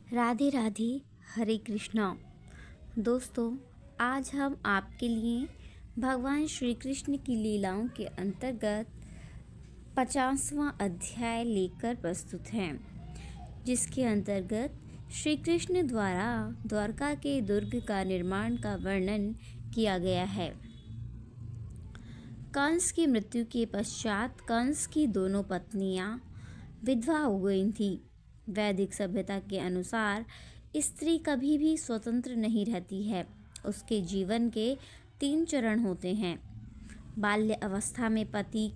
राधे राधे। हरे कृष्णा। दोस्तों, आज हम आपके लिए भगवान श्री कृष्ण की लीलाओं के अंतर्गत 50वां अध्याय लेकर प्रस्तुत हैं, जिसके अंतर्गत श्री कृष्ण द्वारा द्वारका के दुर्ग का निर्माण का वर्णन किया गया है। कंस की मृत्यु के पश्चात कंस की दोनों पत्नियां विधवा हो गई थीं। वैदिक सभ्यता के अनुसार स्त्री कभी भी स्वतंत्र नहीं रहती है। उसके जीवन के 3 चरण होते हैं। बाल्य अवस्था में पति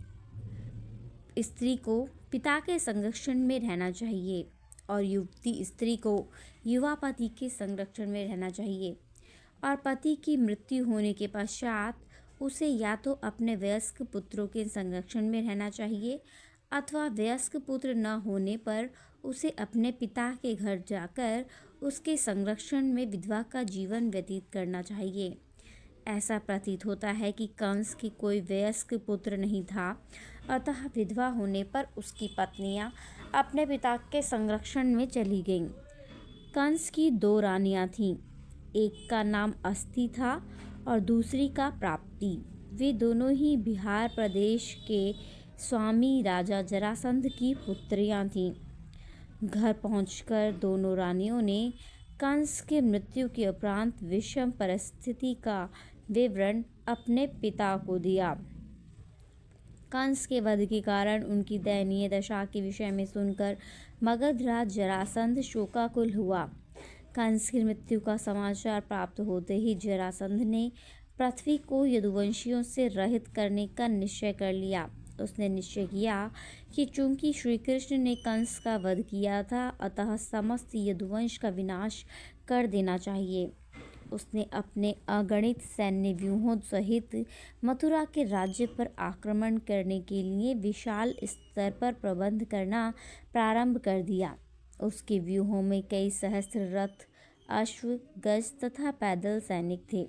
स्त्री को पिता के संरक्षण में रहना चाहिए और युवती स्त्री को युवा पति के संरक्षण में रहना चाहिए, और पति की मृत्यु होने के पश्चात उसे या तो अपने वयस्क पुत्रों के संरक्षण में रहना चाहिए अथवा वयस्क पुत्र न होने पर उसे अपने पिता के घर जाकर उसके संरक्षण में विधवा का जीवन व्यतीत करना चाहिए। ऐसा प्रतीत होता है कि कंस की कोई वयस्क पुत्र नहीं था, अतः विधवा होने पर उसकी पत्नियां अपने पिता के संरक्षण में चली गईं। कंस की 2 रानियां थीं, एक का नाम अस्ति था और दूसरी का प्राप्ति। वे दोनों ही बिहार प्रदेश के स्वामी राजा जरासंध की पुत्रियां थीं। घर पहुंचकर दोनों रानियों ने कंस के मृत्यु के उपरांत विषम परिस्थिति का विवरण अपने पिता को दिया। कंस के वध के कारण उनकी दयनीय दशा के विषय में सुनकर मगधराज जरासंध शोकाकुल हुआ। कंस की मृत्यु का समाचार प्राप्त होते ही जरासंध ने पृथ्वी को यदुवंशियों से रहित करने का निश्चय कर लिया। उसने निश्चय किया कि चूंकि श्री कृष्ण ने कंस का वध किया था, अतः समस्त यदुवंश का विनाश कर देना चाहिए। उसने अपने अगणित सैन्य व्यूहों सहित मथुरा के राज्य पर आक्रमण करने के लिए विशाल स्तर पर प्रबंध करना प्रारंभ कर दिया। उसके व्यूहों में कई सहस्त्र रथ, अश्व, गज तथा पैदल सैनिक थे।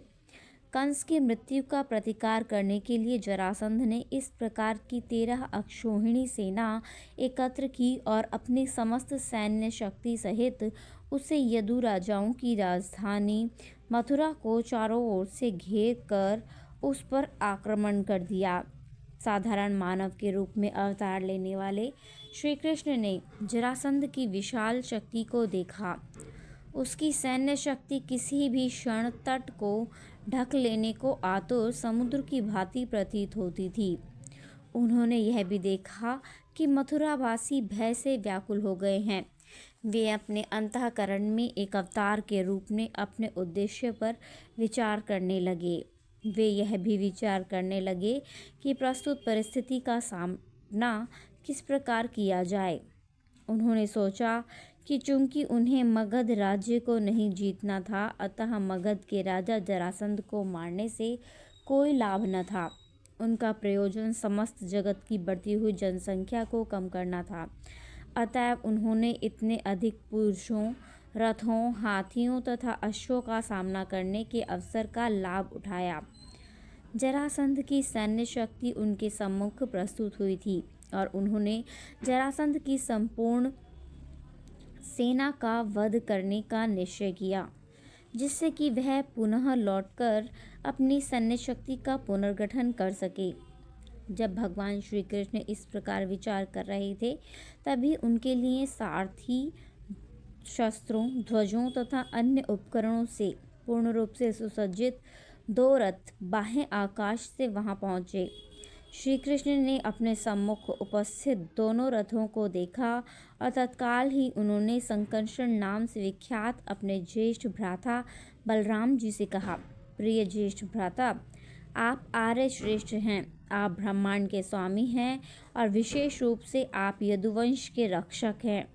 कंस की मृत्यु का प्रतिकार करने के लिए जरासंध ने इस प्रकार की 13 अक्षौहिणी सेना एकत्र की और अपनी समस्त सैन्य शक्ति सहित उसे यदु राजाओं की राजधानी मथुरा को चारों ओर से घेर कर उस पर आक्रमण कर दिया। साधारण मानव के रूप में अवतार लेने वाले श्री कृष्ण ने जरासंध की विशाल शक्ति को देखा। उसकी सैन्य शक्ति किसी भी क्षण तट को ढक लेने को आतुर समुद्र की भांति प्रतीत होती थी। उन्होंने यह भी देखा कि मथुरावासी भय से व्याकुल हो गए हैं। वे अपने अंतःकरण में एक अवतार के रूप में अपने उद्देश्य पर विचार करने लगे। वे यह भी विचार करने लगे कि प्रस्तुत परिस्थिति का सामना किस प्रकार किया जाए। उन्होंने सोचा कि चूंकि उन्हें मगध राज्य को नहीं जीतना था, अतः मगध के राजा जरासंध को मारने से कोई लाभ न था। उनका प्रयोजन समस्त जगत की बढ़ती हुई जनसंख्या को कम करना था। अतएव उन्होंने इतने अधिक पुरुषों, रथों, हाथियों तथा अश्वों का सामना करने के अवसर का लाभ उठाया। जरासंध की सैन्य शक्ति उनके सम्मुख प्रस्तुत हुई थी और उन्होंने जरासंध की संपूर्ण सेना का वध करने का निश्चय किया, जिससे कि वह पुनः लौटकर अपनी सैन्य शक्ति का पुनर्गठन कर सके। जब भगवान श्री कृष्ण इस प्रकार विचार कर रहे थे, तभी उनके लिए सारथी, शस्त्रों, ध्वजों तथा अन्य उपकरणों से पूर्ण रूप से सुसज्जित 2 रथ बाह्य आकाश से वहां पहुंचे। श्री कृष्ण ने अपने सम्मुख उपस्थित दोनों रथों को देखा और तत्काल ही उन्होंने संकर्षण नाम से विख्यात अपने ज्येष्ठ भ्राता बलराम जी से कहा, प्रिय ज्येष्ठ भ्राता, आप आर्य श्रेष्ठ हैं, आप ब्रह्मांड के स्वामी हैं और विशेष रूप से आप यदुवंश के रक्षक हैं।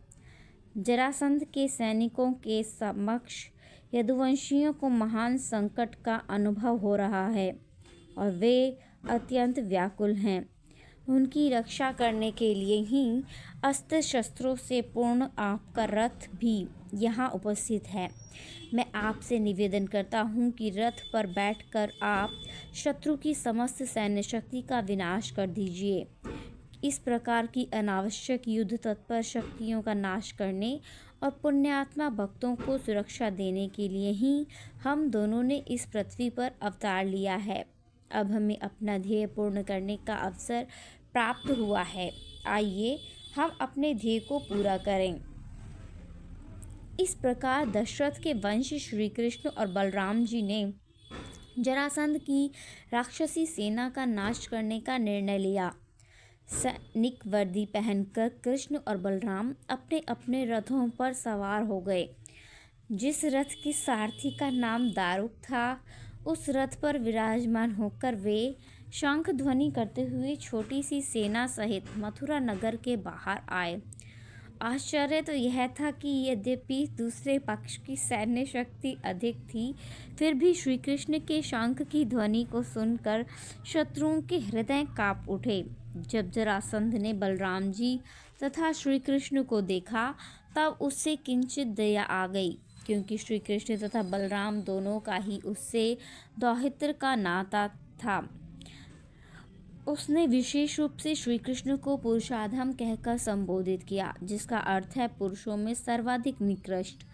जरासंध के सैनिकों के समक्ष यदुवंशियों को महान संकट का अनुभव हो रहा है और वे अत्यंत व्याकुल हैं। उनकी रक्षा करने के लिए ही अस्त्र शस्त्रों से पूर्ण आपका रथ भी यहाँ उपस्थित है। मैं आपसे निवेदन करता हूँ कि रथ पर बैठकर आप शत्रु की समस्त सैन्य शक्ति का विनाश कर दीजिए, इस प्रकार की अनावश्यक युद्ध तत्पर शक्तियों का नाश करने और पुण्यात्मा भक्तों को सुरक्षा देने के लिए ही हम दोनों ने इस पृथ्वी पर अवतार लिया है। अब हमें अपना ध्येय पूर्ण करने का अवसर प्राप्त हुआ है। आइए हम अपने ध्येय को पूरा करें। इस प्रकार दशरथ के वंश श्री कृष्ण और बलराम जी ने जरासंध की राक्षसी सेना का नाश करने का निर्णय लिया। सैनिक वर्दी पहनकर कृष्ण और बलराम अपने अपने रथों पर सवार हो गए। जिस रथ के सारथी का नाम दारुक था, उस रथ पर विराजमान होकर वे शंख ध्वनि करते हुए छोटी सी सेना सहित मथुरा नगर के बाहर आए। आश्चर्य तो यह था कि यद्यपि दूसरे पक्ष की सैन्य शक्ति अधिक थी, फिर भी श्री कृष्ण के शंख की ध्वनि को सुनकर शत्रुओं के हृदय कांप उठे। जब जरासंध ने बलराम जी तथा श्री कृष्ण को देखा, तब उससे किंचित दया आ गई, क्योंकि श्री कृष्ण तथा बलराम दोनों का ही उससे दौहित्र का नाता था। उसने विशेष रूप से श्री कृष्ण को पुरुषाधम कहकर संबोधित किया, जिसका अर्थ है पुरुषों में सर्वाधिक निकृष्ट।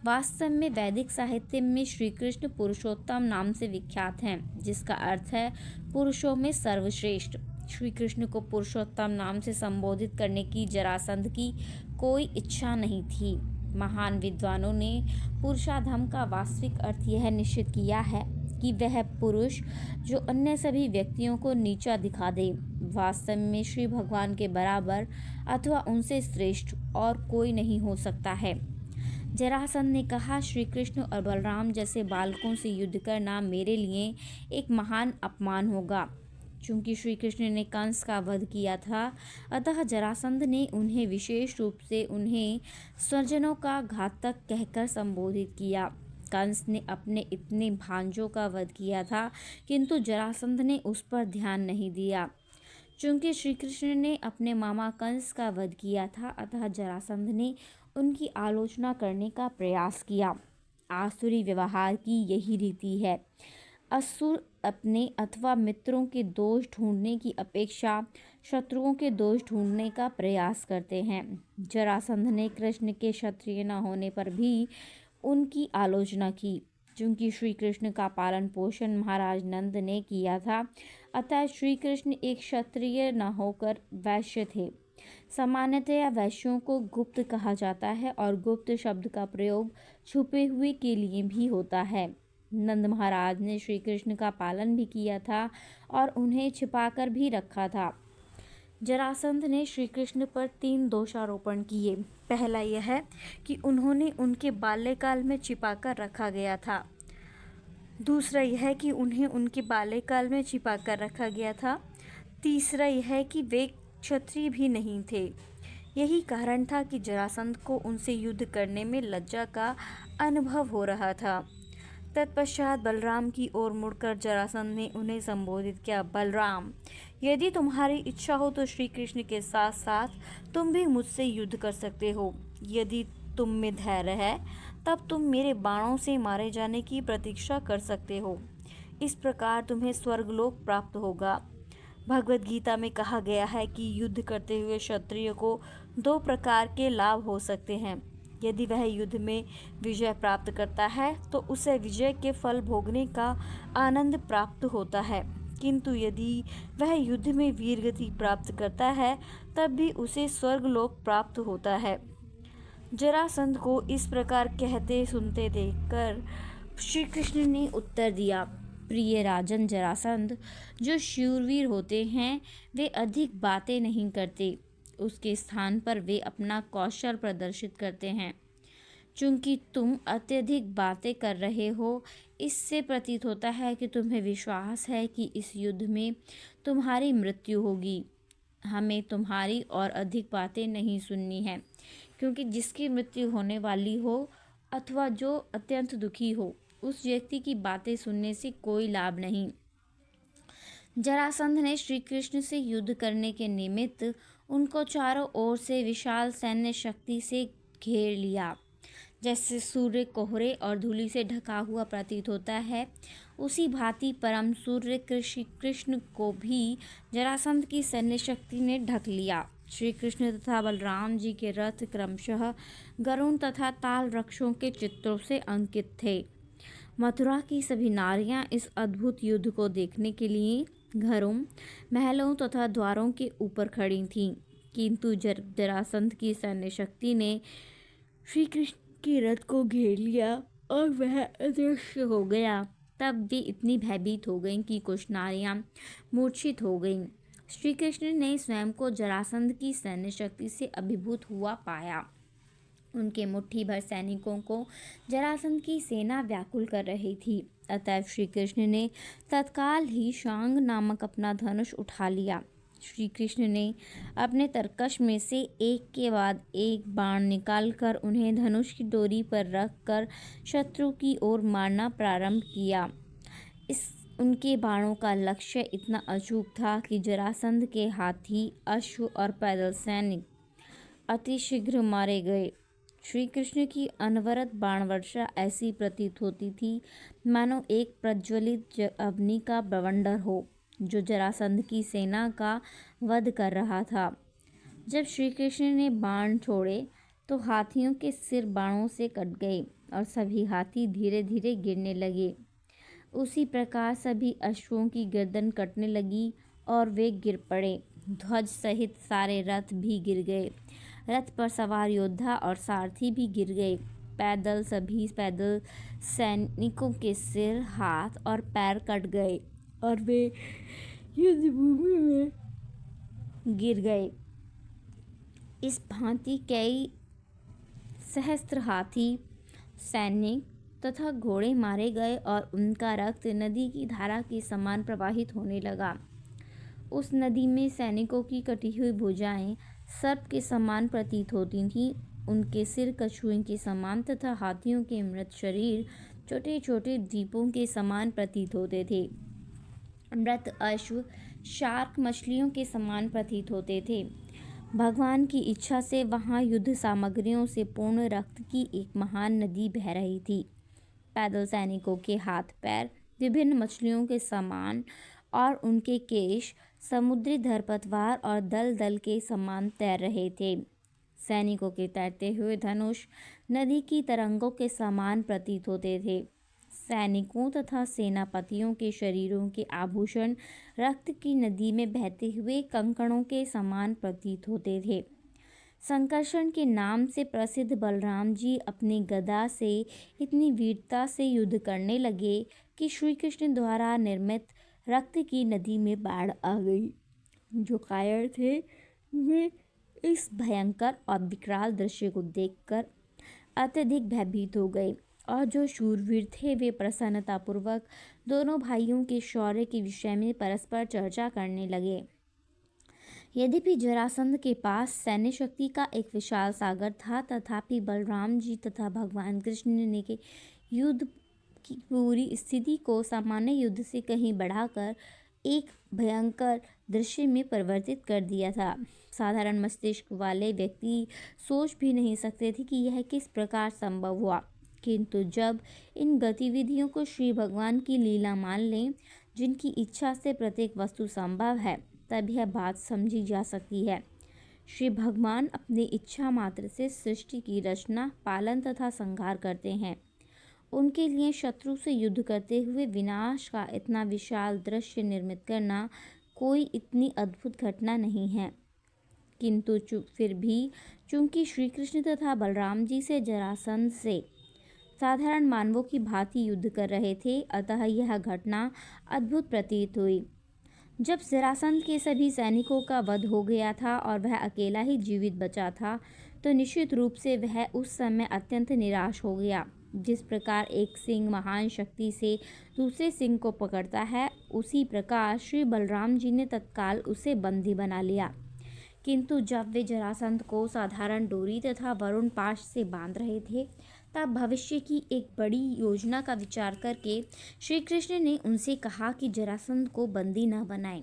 वास्तव में वैदिक साहित्य में श्री कृष्ण पुरुषोत्तम नाम से विख्यात हैं, जिसका अर्थ है पुरुषों में सर्वश्रेष्ठ। श्री कृष्ण को पुरुषोत्तम नाम से संबोधित करने की जरासंध की कोई इच्छा नहीं थी। महान विद्वानों ने पुरुषाधम का वास्तविक अर्थ यह निश्चित किया है कि वह पुरुष जो अन्य सभी व्यक्तियों को नीचा दिखा दे। वास्तव में श्री भगवान के बराबर अथवा उनसे श्रेष्ठ और कोई नहीं हो सकता है। जरासंध ने कहा, श्री कृष्ण और बलराम जैसे बालकों से युद्ध करना मेरे लिए एक महान अपमान होगा। चूंकि श्री कृष्ण ने कंस का वध किया था, अतः जरासंध ने उन्हें विशेष रूप से उन्हें स्वजनों का घातक कहकर संबोधित किया। कंस ने अपने इतने भांजों का वध किया था, किंतु जरासंध ने उस पर ध्यान नहीं दिया। चूंकि श्री कृष्ण ने अपने मामा कंस का वध किया था, अतः जरासंध ने उनकी आलोचना करने का प्रयास किया। आसुरी व्यवहार की यही रीति है। असुर अपने अथवा मित्रों के दोष ढूंढने की अपेक्षा शत्रुओं के दोष ढूंढने का प्रयास करते हैं। जरासंध ने कृष्ण के क्षत्रिय न होने पर भी उनकी आलोचना की। चूंकि श्री कृष्ण का पालन पोषण महाराज नंद ने किया था, अतः श्री कृष्ण एक क्षत्रिय न होकर वैश्य थे। सामान्यतया वैश्यों को गुप्त कहा जाता है और गुप्त शब्द का प्रयोग छुपे हुए के लिए भी होता है। नंद महाराज ने श्री कृष्ण का पालन भी किया था और उन्हें छिपाकर भी रखा था। जरासंध ने श्री कृष्ण पर 3 दोषारोपण किए। पहला यह कि उन्होंने उनके बाल्यकाल में छिपाकर रखा गया था। दूसरा यह कि उन्हें उनके बाल्यकाल में छिपाकर रखा गया था। तीसरा यह कि वे क्षत्रिय भी नहीं थे। यही कारण था कि जरासंध को उनसे युद्ध करने में लज्जा का अनुभव हो रहा था। तत्पश्चात बलराम की ओर मुड़कर जरासंध ने उन्हें संबोधित किया, बलराम, यदि तुम्हारी इच्छा हो तो श्री कृष्ण के साथ साथ तुम भी मुझसे युद्ध कर सकते हो। यदि तुम में धैर्य है, तब तुम मेरे बाणों से मारे जाने की प्रतीक्षा कर सकते हो। इस प्रकार तुम्हें स्वर्गलोक प्राप्त होगा। भगवद गीता में कहा गया है कि युद्ध करते हुए क्षत्रिय को 2 प्रकार के लाभ हो सकते हैं। यदि वह युद्ध में विजय प्राप्त करता है तो उसे विजय के फल भोगने का आनंद प्राप्त होता है, किंतु यदि वह युद्ध में वीरगति प्राप्त करता है, तब भी उसे स्वर्गलोक प्राप्त होता है। जरासंध को इस प्रकार कहते सुनते देखकर श्री कृष्ण ने उत्तर दिया, प्रिय राजन जरासंध, जो शूरवीर होते हैं वे अधिक बातें नहीं करते, उसके स्थान पर वे अपना कौशल प्रदर्शित करते हैं। चूंकि तुम अत्यधिक बातें कर रहे हो, इससे प्रतीत होता है कि तुम्हें विश्वास है कि इस युद्ध में तुम्हारी मृत्यु होगी। हमें तुम्हारी और अधिक बातें नहीं सुननी है, क्योंकि जिसकी मृत्यु होने वाली हो अथवा जो अत्यंत दुखी हो, उस व्यक्ति की बातें सुनने से कोई लाभ नहीं। जरासंध ने श्री कृष्ण से युद्ध करने के निमित्त उनको चारों ओर से विशाल सैन्य शक्ति से घेर लिया। जैसे सूर्य कोहरे और धूलि से ढका हुआ प्रतीत होता है, उसी भांति परम सूर्य कृष्ण को भी जरासंध की सैन्य शक्ति ने ढक लिया। श्री कृष्ण तथा बलराम जी के रथ क्रमशः गरुण तथा ताल वृक्षों के चित्रों से अंकित थे। मथुरा की सभी नारियां इस अद्भुत युद्ध को देखने के लिए घरों, महलों तथा द्वारों के ऊपर खड़ी थीं, किंतु जरासंध की सैन्य शक्ति ने श्री कृष्ण के रथ को घेर लिया और वह अदृश्य हो गया। तब वे इतनी भयभीत हो गईं कि कुछ नारियां मूर्छित हो गईं। श्री कृष्ण ने स्वयं को जरासंध की सैन्य शक्ति से अभिभूत हुआ पाया। उनके मुट्ठी भर सैनिकों को जरासंध की सेना व्याकुल कर रही थी। अतः श्री कृष्ण ने तत्काल ही शांग नामक अपना धनुष उठा लिया। श्री कृष्ण ने अपने तरकश में से एक के बाद एक बाण निकालकर उन्हें धनुष की डोरी पर रखकर शत्रु की ओर मारना प्रारंभ किया। उनके बाणों का लक्ष्य इतना अचूक था कि जरासंध के हाथी, अश्व और पैदल सैनिक अतिशीघ्र मारे गए। श्री कृष्ण की अनवरत बाण वर्षा ऐसी प्रतीत होती थी मानो एक प्रज्वलित अग्नि का बवंडर हो, जो जरासंध की सेना का वध कर रहा था। जब श्री कृष्ण ने बाण छोड़े तो हाथियों के सिर बाणों से कट गए और सभी हाथी धीरे धीरे गिरने लगे। उसी प्रकार सभी अश्वों की गर्दन कटने लगी और वे गिर पड़े। ध्वज सहित सारे रथ भी गिर गए। रथ पर सवार योद्धा और सारथी भी गिर गए। सभी पैदल सैनिकों के सिर, हाथ और पैर कट गए और वे युद्ध भूमि में गिर गए। इस भांति कई सहस्त्र हाथी, सैनिक तथा घोड़े मारे गए और उनका रक्त नदी की धारा के समान प्रवाहित होने लगा। उस नदी में सैनिकों की कटी हुई भुजाएं सर्प के समान प्रतीत होती थीं। उनके सिर कछुए के समान तथा हाथियों के मृत शरीर छोटे छोटे द्वीपों के समान प्रतीत होते थे। मृत अश्व शार्क मछलियों के समान प्रतीत होते थे। भगवान की इच्छा से वहां युद्ध सामग्रियों से पूर्ण रक्त की एक महान नदी बह रही थी। पैदल सैनिकों के हाथ पैर विभिन्न मछलियों के समान और उनके केश समुद्री खरपतवार और दल दल के समान तैर रहे थे। सैनिकों के तैरते हुए धनुष नदी की तरंगों के समान प्रतीत होते थे। सैनिकों तथा सेनापतियों के शरीरों के आभूषण रक्त की नदी में बहते हुए कंकड़ों के समान प्रतीत होते थे। संकर्षण के नाम से प्रसिद्ध बलराम जी अपनी गदा से इतनी वीरता से युद्ध करने लगे कि श्री कृष्ण द्वारा निर्मित रक्त की नदी में बाढ़ आ गई। जो कायर थे वे इस भयंकर और विकराल दृश्य को देखकर अत्यधिक भयभीत हो गए और जो शूरवीर थे वे प्रसन्नतापूर्वक दोनों भाइयों के शौर्य के विषय में परस्पर चर्चा करने लगे। यद्यपि जरासंध के पास सैन्य शक्ति का एक विशाल सागर था, तथापि बलराम जी तथा भगवान कृष्ण ने के युद्ध की पूरी स्थिति को सामान्य युद्ध से कहीं बढ़ाकर एक भयंकर दृश्य में परिवर्तित कर दिया था। साधारण मस्तिष्क वाले व्यक्ति सोच भी नहीं सकते थे कि यह किस प्रकार संभव हुआ, किंतु जब इन गतिविधियों को श्री भगवान की लीला मान लें, जिनकी इच्छा से प्रत्येक वस्तु संभव है, तब यह बात समझी जा सकती है। श्री भगवान अपनी इच्छा मात्र से सृष्टि की रचना, पालन तथा संहार करते हैं। उनके लिए शत्रु से युद्ध करते हुए विनाश का इतना विशाल दृश्य निर्मित करना कोई इतनी अद्भुत घटना नहीं है। किंतु फिर भी चूंकि श्री कृष्ण तथा बलराम जी से जरासंध से साधारण मानवों की भांति युद्ध कर रहे थे, अतः यह घटना अद्भुत प्रतीत हुई। जब जरासंध के सभी सैनिकों का वध हो गया था और वह अकेला ही जीवित बचा था, तो निश्चित रूप से वह उस समय अत्यंत निराश हो गया। जिस प्रकार एक सिंह महान शक्ति से दूसरे सिंह को पकड़ता है, उसी प्रकार श्री बलराम जी ने तत्काल उसे बंदी बना लिया। किंतु जब वे जरासंध को साधारण डोरी तथा वरुण पाश से बांध रहे थे, तब भविष्य की एक बड़ी योजना का विचार करके श्री कृष्ण ने उनसे कहा कि जरासंध को बंदी न बनाएं।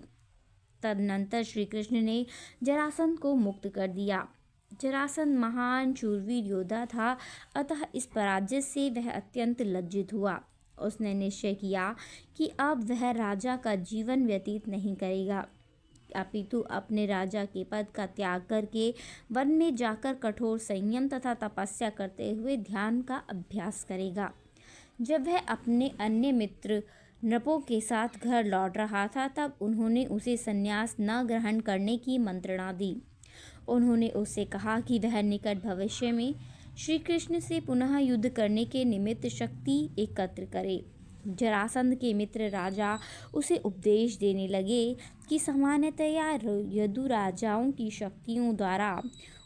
तदनंतर श्री कृष्ण ने जरासंध को मुक्त कर दिया। जरासंध महान शूरवीर योद्धा था, अतः इस पराजय से वह अत्यंत लज्जित हुआ। उसने निश्चय किया कि अब वह राजा का जीवन व्यतीत नहीं करेगा, अपितु अपने राजा के पद का त्याग करके वन में जाकर कठोर संयम तथा तपस्या करते हुए ध्यान का अभ्यास करेगा। जब वह अपने अन्य मित्र नृपों के साथ घर लौट रहा था, तब उन्होंने उसे संन्यास न ग्रहण करने की मंत्रणा दी। उन्होंने उससे कहा कि वह निकट भविष्य में श्री कृष्ण से पुनः युद्ध करने के निमित्त शक्ति एकत्र करे। जरासंध के मित्र राजा उसे उपदेश देने लगे कि सामान्यतया यदु राजाओं की शक्तियों द्वारा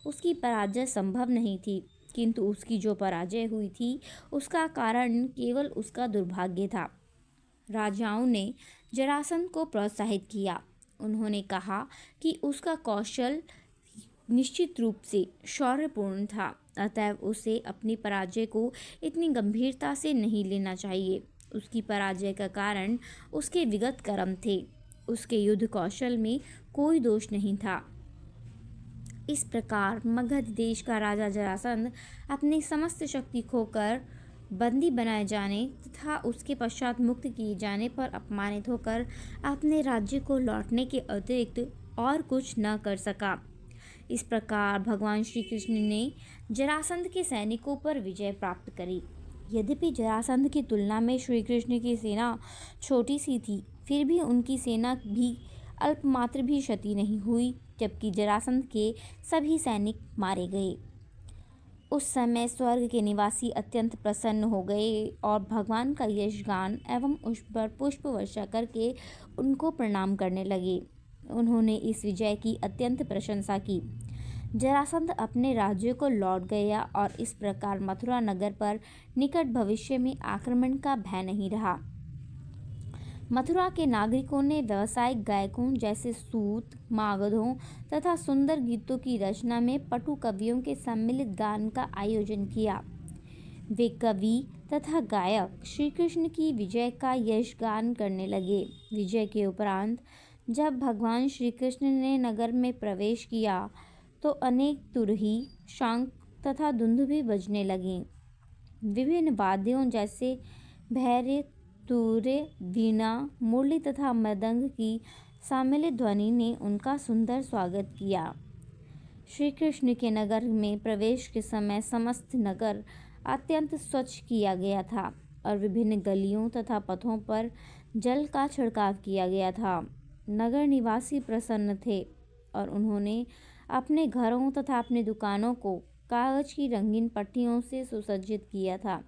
उसकी पराजय संभव नहीं थी, किंतु उसकी जो पराजय हुई थी उसका कारण केवल उसका दुर्भाग्य था। राजाओं ने जरासंध को प्रोत्साहित किया। उन्होंने कहा कि उसका कौशल निश्चित रूप से शौर्यपूर्ण था, अतएव उसे अपनी पराजय को इतनी गंभीरता से नहीं लेना चाहिए। उसकी पराजय का कारण उसके विगत कर्म थे, उसके युद्ध कौशल में कोई दोष नहीं था। इस प्रकार मगध देश का राजा जरासंध अपनी समस्त शक्ति खोकर बंदी बनाए जाने तथा उसके पश्चात मुक्त किए जाने पर अपमानित होकर अपने राज्य को लौटने के अतिरिक्त और कुछ न कर सका। इस प्रकार भगवान श्री कृष्ण ने जरासंध के सैनिकों पर विजय प्राप्त करी। यद्यपि जरासंध की तुलना में श्री कृष्ण की सेना छोटी सी थी, फिर भी उनकी सेना भी अल्पमात्र भी क्षति नहीं हुई, जबकि जरासंध के सभी सैनिक मारे गए। उस समय स्वर्ग के निवासी अत्यंत प्रसन्न हो गए और भगवान का यश गान एवं उस पर पुष्प वर्षा करके उनको प्रणाम करने लगे। उन्होंने इस विजय की अत्यंत प्रशंसा की। जरासंध अपने राज्य को लौट गया और इस प्रकार मथुरा नगर पर निकट भविष्य में आक्रमण का भय नहीं रहा। मथुरा के नागरिकों ने व्यावसायिक गायकों जैसे सूत, मागधों तथा सुंदर गीतों की रचना में पटु कवियों के सम्मिलित गान का आयोजन किया। वे कवि तथा गायक श्री कृष्ण की विजय का यश गान करने लगे। विजय के उपरांत जब भगवान श्री कृष्ण ने नगर में प्रवेश किया तो अनेक तुरही, शंख तथा दुंदुभी बजने लगीं। विभिन्न वाद्यों जैसे भैरव, तूर्य, वीणा, मुरली तथा मृदंग की सम्मिलित ध्वनि ने उनका सुंदर स्वागत किया। श्री कृष्ण के नगर में प्रवेश के समय समस्त नगर अत्यंत स्वच्छ किया गया था और विभिन्न गलियों तथा पथों पर जल का छिड़काव किया गया था। नगर निवासी प्रसन्न थे और उन्होंने अपने घरों तथा अपनी दुकानों को कागज की रंगीन पट्टियों से सुसज्जित किया था।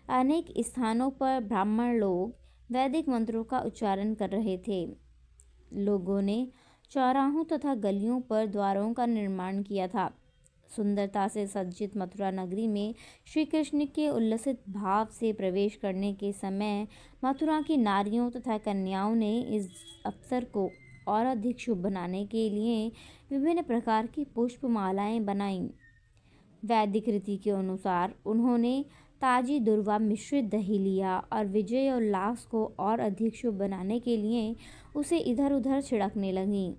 अनेक स्थानों पर ब्राह्मण लोग वैदिक मंत्रों का उच्चारण कर रहे थे। लोगों ने चौराहों तथा गलियों पर द्वारों का निर्माण किया था। सुंदरता से सज्जित मथुरा नगरी में श्री कृष्ण के उल्लसित भाव से प्रवेश करने के समय मथुरा की नारियों तथा कन्याओं ने इस अवसर को और अधिक शुभ बनाने के लिए विभिन्न प्रकार की पुष्पमालाएं बनाईं। वैदिक रीति के अनुसार उन्होंने ताजी दुर्वा मिश्रित दही लिया और विजय और उल्लास को और अधिक शुभ बनाने के लिए उसे इधर उधर छिड़कने लगीं।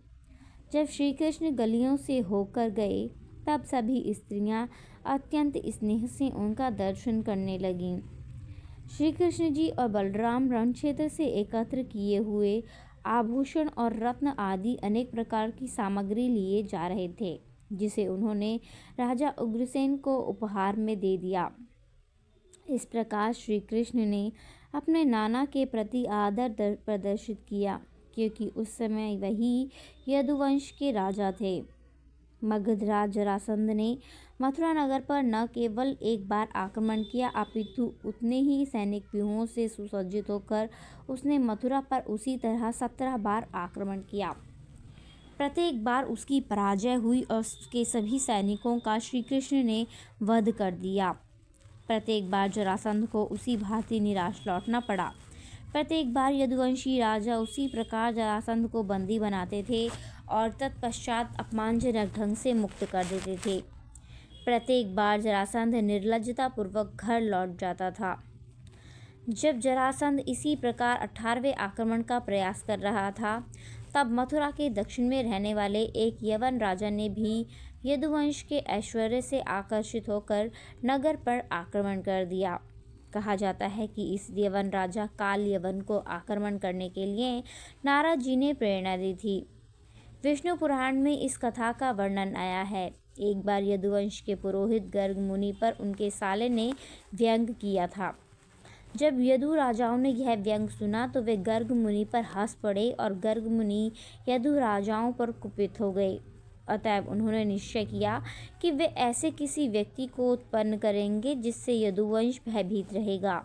जब श्री कृष्ण गलियों से होकर गए तब सभी स्त्रियां अत्यंत स्नेह से उनका दर्शन करने लगीं। श्री कृष्ण जी और बलराम रण क्षेत्र से एकत्र किए हुए आभूषण और रत्न आदि अनेक प्रकार की सामग्री लिए जा रहे थे, जिसे उन्होंने राजा उग्रसेन को उपहार में दे दिया। इस प्रकार श्री कृष्ण ने अपने नाना के प्रति आदर प्रदर्शित किया, क्योंकि उस समय वही यदुवंश के राजा थे। मगधराज जरासंध ने मथुरा नगर पर न केवल एक बार आक्रमण किया, अपितु उतने ही सैनिक व्यूहों से सुसज्जित होकर उसने मथुरा पर उसी तरह 17 बार आक्रमण किया। प्रत्येक बार उसकी पराजय हुई और उसके सभी सैनिकों का श्री कृष्ण ने वध कर दिया। प्रत्येक बार जरासंध को उसी भांति निराश लौटना पड़ा। प्रत्येक बार यदुवंशी राजा उसी प्रकार जरासंध को बंदी बनाते थे और तत्पश्चात अपमानजनक ढंग से मुक्त कर देते थे। प्रत्येक बार जरासंध निर्लज्जतापूर्वक घर लौट जाता था। जब जरासंध इसी प्रकार 18वें आक्रमण का प्रयास कर रहा था, तब मथुरा के दक्षिण में रहने वाले एक यवन राजा ने भी यदुवंश के ऐश्वर्य से आकर्षित होकर नगर पर आक्रमण कर दिया। कहा जाता है कि इस यवन राजा काल यवन को आक्रमण करने के लिए नारद जी ने प्रेरणा दी थी। विष्णु पुराण में इस कथा का वर्णन आया है। एक बार यदुवंश के पुरोहित गर्ग मुनि पर उनके साले ने व्यंग किया था। जब यदु राजाओं ने यह व्यंग सुना तो वे गर्ग मुनि पर हंस पड़े और गर्ग मुनि यदु राजाओं पर कुपित हो गए। अतएव उन्होंने निश्चय किया कि वे ऐसे किसी व्यक्ति को उत्पन्न करेंगे जिससे यदुवंश भयभीत रहेगा।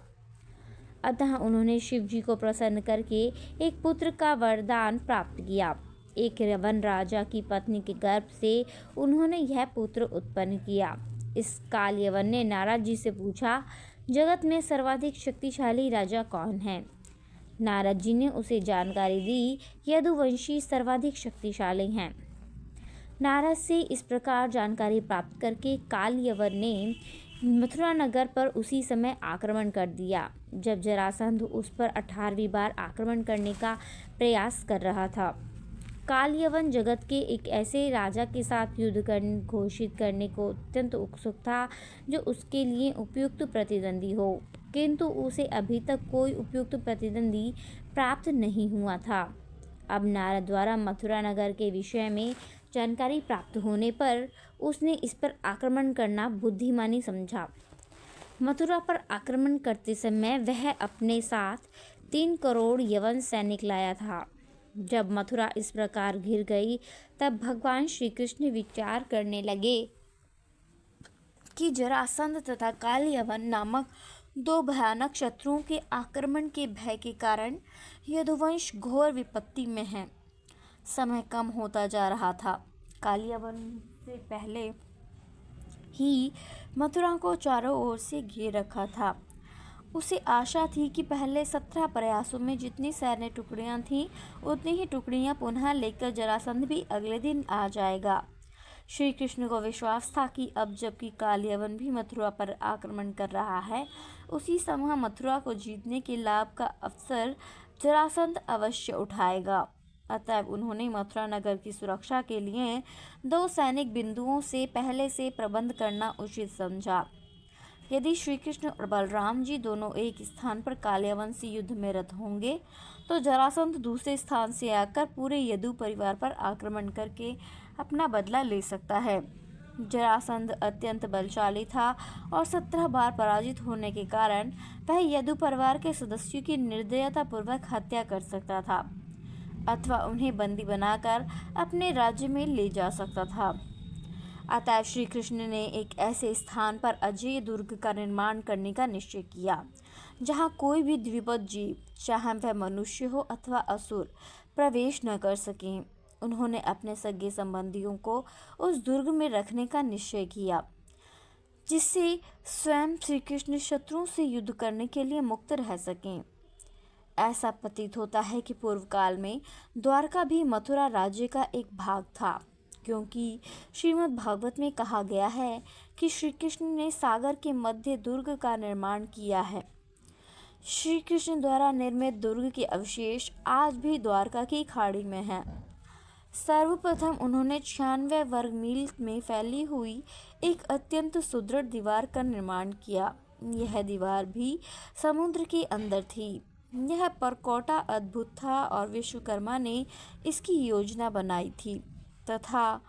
अतः उन्होंने शिव जी को प्रसन्न करके एक पुत्र का वरदान प्राप्त किया। एक वन राजा की पत्नी के गर्भ से उन्होंने यह पुत्र उत्पन्न किया। इस काल यवन ने नारद जी से पूछा, जगत में सर्वाधिक शक्तिशाली राजा कौन है? नारद जी ने उसे जानकारी दी, यदुवंशी सर्वाधिक शक्तिशाली हैं। नारद से इस प्रकार जानकारी प्राप्त करके काल यवन ने मथुरा नगर पर उसी समय आक्रमण कर दिया जब जरासंध उस पर 18वीं बार आक्रमण करने का प्रयास कर रहा था। काल यवन जगत के एक ऐसे राजा के साथ युद्ध घोषित करने को अत्यंत उत्सुक था जो उसके लिए उपयुक्त प्रतिद्वंदी हो, किंतु उसे अभी तक कोई उपयुक्त प्रतिद्वंदी प्राप्त नहीं हुआ था। अब नारद द्वारा मथुरा नगर के विषय में जानकारी प्राप्त होने पर उसने इस पर आक्रमण करना बुद्धिमानी समझा। मथुरा पर आक्रमण करते समय वह अपने साथ 3 करोड़ यवन सैनिक लाया था। जब मथुरा इस प्रकार घिर गई तब भगवान श्री कृष्ण विचार करने लगे कि जरासंध तथा काल यवन नामक 2 भयानक शत्रुओं के आक्रमण के भय के कारण यदुवंश घोर विपत्ति में है। समय कम होता जा रहा था। काल यवन से पहले ही मथुरा को चारों ओर से घेर रखा था। उसे आशा थी कि पहले 17 प्रयासों में जितनी सैन्य टुकड़ियां थीं उतनी ही टुकड़ियां पुनः लेकर जरासंध भी अगले दिन आ जाएगा। श्री कृष्ण को विश्वास था कि अब जबकि काल यवन भी मथुरा पर आक्रमण कर रहा है, उसी समय मथुरा को जीतने के लाभ का अवसर जरासंध अवश्य उठाएगा। अतएव उन्होंने मथुरा नगर की सुरक्षा के लिए 2 सैनिक बिंदुओं से पहले से प्रबंध करना उचित समझा। यदि श्री कृष्ण और बलराम जी दोनों एक स्थान पर काल यवन से युद्ध में रत होंगे तो जरासंध दूसरे स्थान से आकर पूरे यदु परिवार पर आक्रमण करके अपना बदला ले सकता है। जरासंध अत्यंत बलशाली था और 17 बार पराजित होने के कारण वह यदु परिवार के सदस्यों की निर्दयतापूर्वक हत्या कर सकता था अथवा उन्हें बंदी बनाकर अपने राज्य में ले जा सकता था। अतः श्री कृष्ण ने एक ऐसे स्थान पर अजेय दुर्ग का निर्माण करने का निश्चय किया जहाँ कोई भी द्विपद जीव, चाहे वह मनुष्य हो अथवा असुर, प्रवेश न कर सके। उन्होंने अपने सगे संबंधियों को उस दुर्ग में रखने का निश्चय किया जिससे स्वयं श्री कृष्ण शत्रुओं से युद्ध करने के लिए मुक्त रह सकें। ऐसा प्रतीत होता है कि पूर्व काल में द्वारका भी मथुरा राज्य का एक भाग था, क्योंकि श्रीमद् भागवत में कहा गया है कि श्री कृष्ण ने सागर के मध्य दुर्ग का निर्माण किया है। श्री कृष्ण द्वारा निर्मित दुर्ग के अवशेष आज भी द्वारका की खाड़ी में हैं। सर्वप्रथम उन्होंने 96 वर्ग मील में फैली हुई एक अत्यंत सुदृढ़ दीवार का निर्माण किया। यह दीवार भी समुद्र के अंदर थी। यह परकोटा अद्भुत था और विश्वकर्मा ने इसकी योजना बनाई थी तथा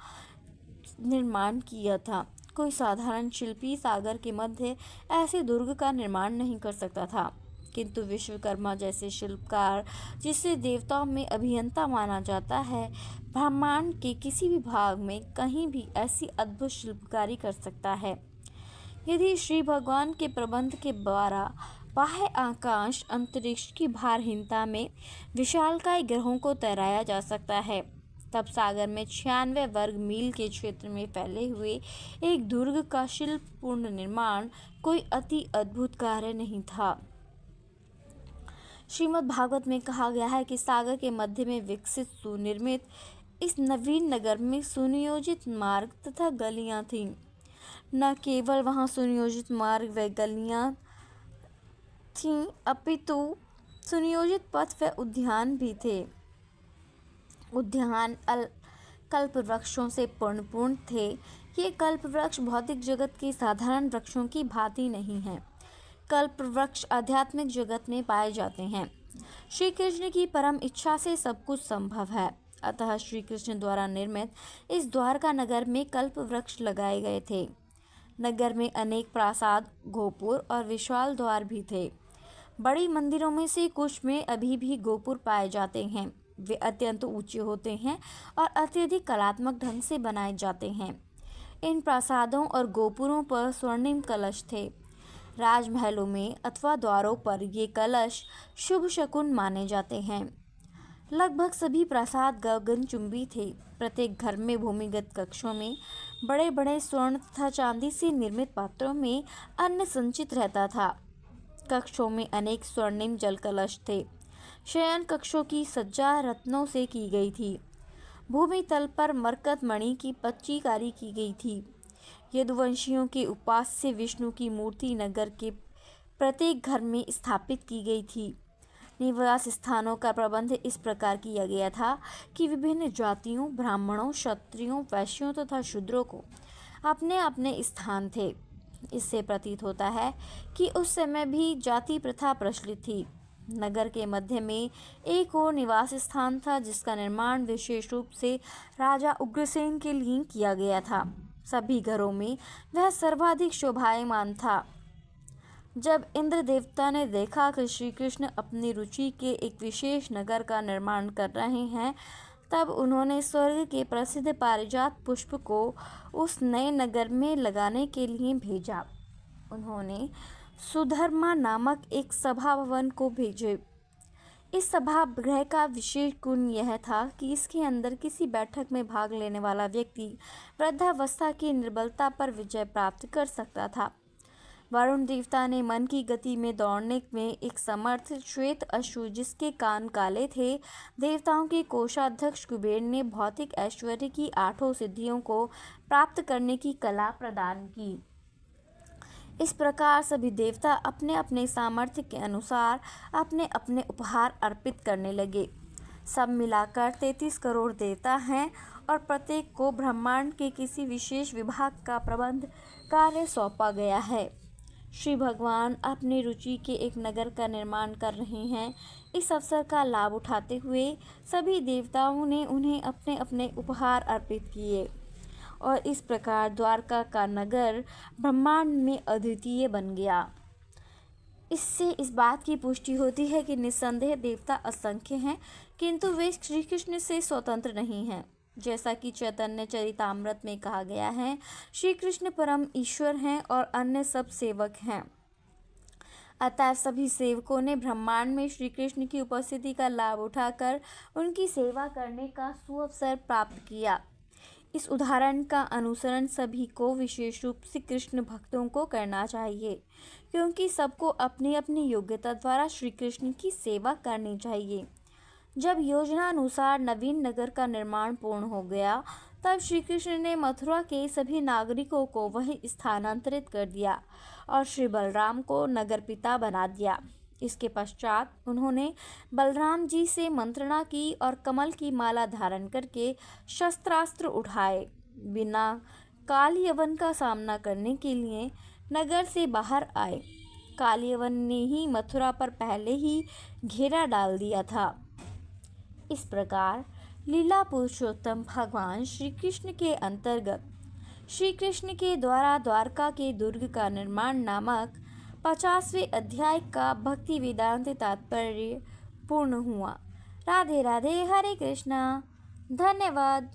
निर्माण किया था। कोई साधारण शिल्पी सागर के मध्य ऐसे दुर्ग का निर्माण नहीं कर सकता था, किंतु विश्वकर्मा जैसे शिल्पकार, जिसे देवताओं में अभियंता माना जाता है, ब्रह्मांड के किसी भी भाग में कहीं भी ऐसी अद्भुत शिल्पकारी कर सकता है। यदि श्री भगवान के प्रबंध के द्वारा बाह्य आकाश अंतरिक्ष की भारहीनता में विशालकाय ग्रहों को तैराया जा सकता है, तब सागर में 96 वर्ग मील के क्षेत्र में फैले हुए एक दुर्ग का शिल्पपूर्ण निर्माण कोई अति अद्भुत कार्य नहीं था। श्रीमद् भागवत में कहा गया है कि सागर के मध्य में विकसित सुनिर्मित इस नवीन नगर में सुनियोजित मार्ग तथा गलियां थीं। न केवल वहां सुनियोजित मार्ग व गलियां थीं, अपितु सुनियोजित पथ व उद्यान भी थे। उद्यान कल्प वृक्षों से पूर्ण थे। ये कल्प वृक्ष भौतिक जगत के साधारण वृक्षों की भांति नहीं हैं। कल्प वृक्ष आध्यात्मिक जगत में पाए जाते हैं। श्री कृष्ण की परम इच्छा से सब कुछ संभव है, अतः श्री कृष्ण द्वारा निर्मित इस द्वारका नगर में कल्प वृक्ष लगाए गए थे। नगर में अनेक प्रासाद, गोपुर और विशाल द्वार भी थे। बड़ी मंदिरों में से कुछ में अभी भी गोपुर पाए जाते हैं। वे अत्यंत ऊंचे होते हैं और अत्यधिक कलात्मक ढंग से बनाए जाते हैं। इन प्रासादों और गोपुरों पर स्वर्णिम कलश थे। राजमहलों में अथवा द्वारों पर ये कलश शुभ शकुन माने जाते हैं। लगभग सभी प्रासाद गगनचुंबी थे। प्रत्येक घर में भूमिगत कक्षों में बड़े बड़े स्वर्ण तथा चांदी से निर्मित पात्रों में अन्न संचित रहता था। कक्षों में अनेक स्वर्णिम जल कलश थे। शयन कक्षों की सज्जा रत्नों से की गई थी। भूमि तल पर मरकत मणि की पच्चीकारी की गई थी। यदुवंशियों के उपास्य विष्णु की मूर्ति नगर के प्रत्येक घर में स्थापित की गई थी। निवास स्थानों का प्रबंध इस प्रकार किया गया था कि विभिन्न जातियों, ब्राह्मणों, क्षत्रियों, वैश्यों तथा शूद्रों को अपने अपने स्थान थे। इससे प्रतीत होता है कि उस समय भी जाति प्रथा प्रचलित थी। नगर के मध्य में एक और निवास स्थान था, जिसका निर्माण विशेष रूप से राजा उग्रसेन के लिए किया गया था। सभी घरों में वह सर्वाधिक शोभायमान था। जब इंद्र देवता ने देखा कि श्री कृष्ण अपनी रुचि के एक विशेष नगर का निर्माण कर रहे हैं, तब उन्होंने स्वर्ग के प्रसिद्ध पारिजात पुष्प को उस नए नगर में लगाने के लिए भेजा। उन्होंने सुधर्मा नामक एक सभा भवन को भेजे। इस सभा गृह का विशेष गुण यह था कि इसके अंदर किसी बैठक में भाग लेने वाला व्यक्ति वृद्धावस्था की निर्बलता पर विजय प्राप्त कर सकता था। वरुण देवता ने मन की गति में दौड़ने में एक समर्थ श्वेत अश्व, जिसके कान काले थे, देवताओं के कोषाध्यक्ष कुबेर ने भौतिक ऐश्वर्य की 8 सिद्धियों को प्राप्त करने की कला प्रदान की। इस प्रकार सभी देवता अपने अपने सामर्थ्य के अनुसार अपने अपने उपहार अर्पित करने लगे। सब मिलाकर 33 करोड़ देवता हैं और प्रत्येक को ब्रह्मांड के किसी विशेष विभाग का प्रबंध कार्य सौंपा गया है। श्री भगवान अपनी रुचि के एक नगर का निर्माण कर रहे हैं। इस अवसर का लाभ उठाते हुए सभी देवताओं ने उन्हें अपने अपने उपहार अर्पित किए और इस प्रकार द्वारका का नगर ब्रह्मांड में अद्वितीय बन गया। इससे इस बात की पुष्टि होती है कि निस्संदेह देवता असंख्य हैं, किंतु वे श्री कृष्ण से स्वतंत्र नहीं हैं। जैसा कि चैतन्य चरितामृत में कहा गया है, श्री कृष्ण परम ईश्वर हैं और अन्य सब सेवक हैं। अतः सभी सेवकों ने ब्रह्मांड में श्री कृष्ण की उपस्थिति का लाभ उठाकर उनकी सेवा करने का सुअवसर प्राप्त किया। इस उदाहरण का अनुसरण सभी को, विशेष रूप से कृष्ण भक्तों को करना चाहिए, क्योंकि सबको अपनी अपनी योग्यता द्वारा श्री कृष्ण की सेवा करनी चाहिए। जब योजना अनुसार नवीन नगर का निर्माण पूर्ण हो गया, तब श्री कृष्ण ने मथुरा के सभी नागरिकों को वहीं स्थानांतरित कर दिया और श्री बलराम को नगर पिता बना दिया। इसके पश्चात उन्होंने बलराम जी से मंत्रणा की और कमल की माला धारण करके शस्त्रास्त्र उठाए बिना काल यवन का सामना करने के लिए नगर से बाहर आए। काल यवन ने ही मथुरा पर पहले ही घेरा डाल दिया था। इस प्रकार लीला पुरुषोत्तम भगवान श्री कृष्ण के अंतर्गत श्री कृष्ण के द्वारा द्वारका के दुर्ग का निर्माण नामक 50वें अध्याय का भक्ति वेदांत तात्पर्य पूर्ण हुआ। राधे राधे, हरे कृष्णा, धन्यवाद।